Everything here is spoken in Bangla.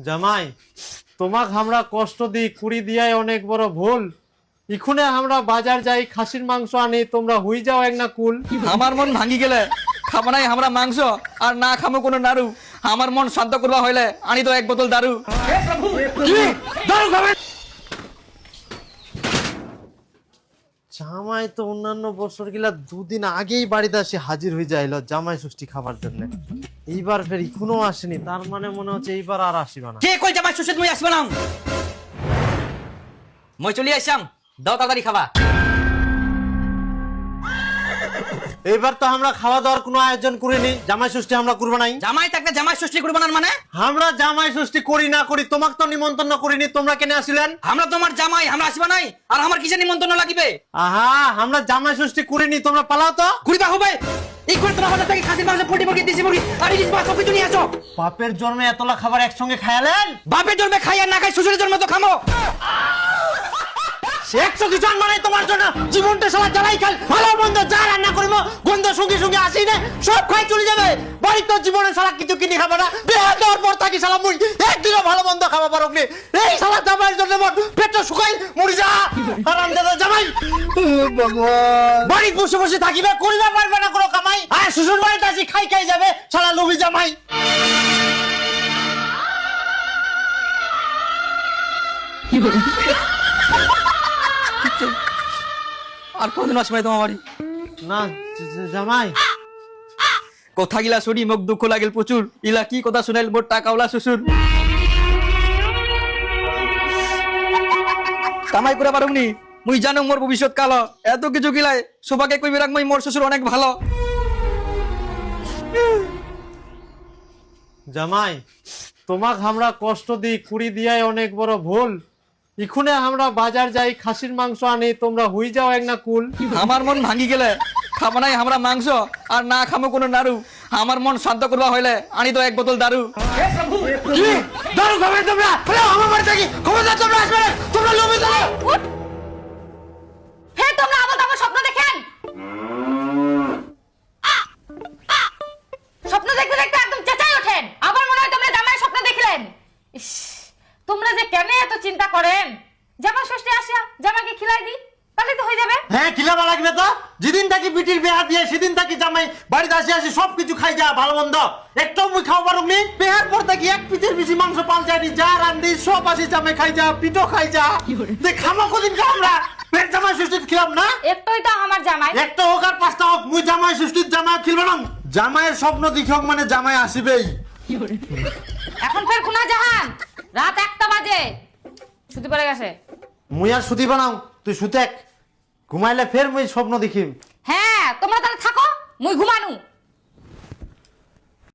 জামাই তোমাক আমরা কষ্ট দিই কুড়ি দিয়াই অনেক বড় ভুল। ইখুনে আমরা বাজার যাই খাসির মাংস আনি, তোমরা হুই যাও এক না কুল। আমার মন ভাঙি গেলে খাবো নাই আমরা মাংস আর না খামো কোনো নাড়ু। আমার মন শান্ত করবা হইলে আনি তো এক বোতল দারু। দারু খাবেন? জামাই তো অন্যান্য বছর গিলা দুদিন আগেই বাড়িতে আসি হাজির হয়ে যাইল জামাই ষষ্ঠী খাবার জন্য। এইবার ফের এখনো আসেনি, তার মানে মনে হচ্ছে এইবার আর আসিবা না। কে কই জামাই শ্বশুর মুই আসবে না? মই চলি আইসাম, দাও তাড়াতাড়ি খাবা। এইবার তো আমরা খাওয়া দাওয়ার কোনো আয়োজন করিনি, জামাই ষষ্ঠী আমরা করবো নাই। জামাই থাকলে জামাই ষষ্ঠী করবো না মানে? আমরা জামাই ষষ্ঠী করি না করি, তোমাকে তো নিমন্ত্রণ করিনি, তোমরা কেন আসিলেন? আমরা তোমার জামাই, আমরা আসবা নাই। আর আমার কিসের নিমন্ত্রণ লাগিবে? আহা, আমরা জামাই ষষ্ঠী করিনি, তোমরা পালাও তো। কুড়িটা হবে এই করে তোমার বাজার থেকে খাসির মাংস, পোল্ট্রি মুরগি, দেশি মুরগি আর ইলিশ মাছ সব কিছু নিয়ে আসো। বাপের জন্মে এতলা খাবার একসঙ্গে খায়ালেন? বাপের জন্মে খাই আর না খাই শ্বশুরের জন্মে তো খামো। একশো কিছু আনবো নাই তোমার জন্য, জীবনটা সবার জ্বালাই খাল। ভালো মন্দ যা রান্না করবো গন্ধ সঙ্গে সঙ্গে আসি না, সব খাই চলে যাবে। বাড়ির তো জীবনে সারা কিছু কিনে খাবো না, বিয়ে দেওয়ার পর থাকি সালা মুই একদিনও ভালো মন্দ খাওয়া পারো নি। এই সালা জামাইয়ের জন্য মোর পেটটা শুকাই মরি যা। আরাম দাদা জামাই ভগবান, বাড়ি বসে বসে থাকিবে, করিবা পারবে না কোনো কামাই। আর শ্বশুর বাড়িতে আসি খাই খাই যাবে সালা লোভী জামাই। আর কোনদিন আসবে তোমার বাড়ি না জামাই? কথা গিলা শুনি মুখ দুঃখ লাগিল প্রচুর। ইলা কি কথা শুনাইল মোর টাকাওয়ালা শ্বশুর। কামাই করে পারুমনি মুই জানো মোর ভবিষ্যৎ কালো। এত কিছু গিলাই সবাকে কইবে রাখ মই মোর শ্বশুর অনেক ভালো। জামাই তোমাক আমরা কষ্ট দিই কুড়ি দিয়াই অনেক বড় ভুল। ইখুনে আমরা বাজার যাই খাসির মাংস আনি, তোমরা হুই যাও এক না কুল। আমার মন ভাঙি গেলে খাবো নাই আমরা মাংস আর না খামো কোনো নাড়ু। আমার মন শান্ত করবা হইলে আনি তো এক বোতল দারু। কি দারু খাবেন তোমরা? আমার বাড়ি থাকি খবরদার তোমরা আসবে না, তোমরা লোভে যাও। হে তোমরা আবার আমার স্বপ্ন দেখেন? স্বপ্ন দেখতে দেখতে একদম চেঁচাই ওঠেন। আবার মনে হয় তোমরা জামাই স্বপ্ন দেখলেন। ইস, তোমরা যে কেন এত চিন্তা করেন? জামাই ষষ্ঠী আসিয়া জামাইকে খিলাই দি, তাহলে তো হয়ে যাবে। হ্যাঁ খিলাবা লাগবে তো। যেদিন থাকি বিটির বিয়া দিয়ে সেদিন থাকি জামাই বাড়িতে আসি আসি সব কিছু খাই যা ভালো মন্দ একটাও মুই খাওয়া পারুক নি। বিয়ার পর থাকি এক পিঠের বেশি মাংস পাল যায়নি, যা রান্ধি সব আসি জামাই খাই যা, পিঠো খাই যা। দেখ খামা কদিন খাও আমরা পেট জামাই ষষ্ঠীত খিলাম না। একটাই তো আমার জামাই। একটা হোক আর পাঁচটা হোক, মুই জামাই ষষ্ঠীর জামাই খিলব না। জামাইয়ের স্বপ্ন দেখি হোক মানে জামাই আসিবেই। এখন ফের কোনা জাহান রাত 1টা বাজে, ছুটি পড়ে গেছে। মুই আর সুতি বানাও, তুই সুতেক ঘুমাইলে ফের মুই স্বপ্ন দেখিম। হ্যাঁ তোমরা তাহলে থাকো, মুই ঘুমা।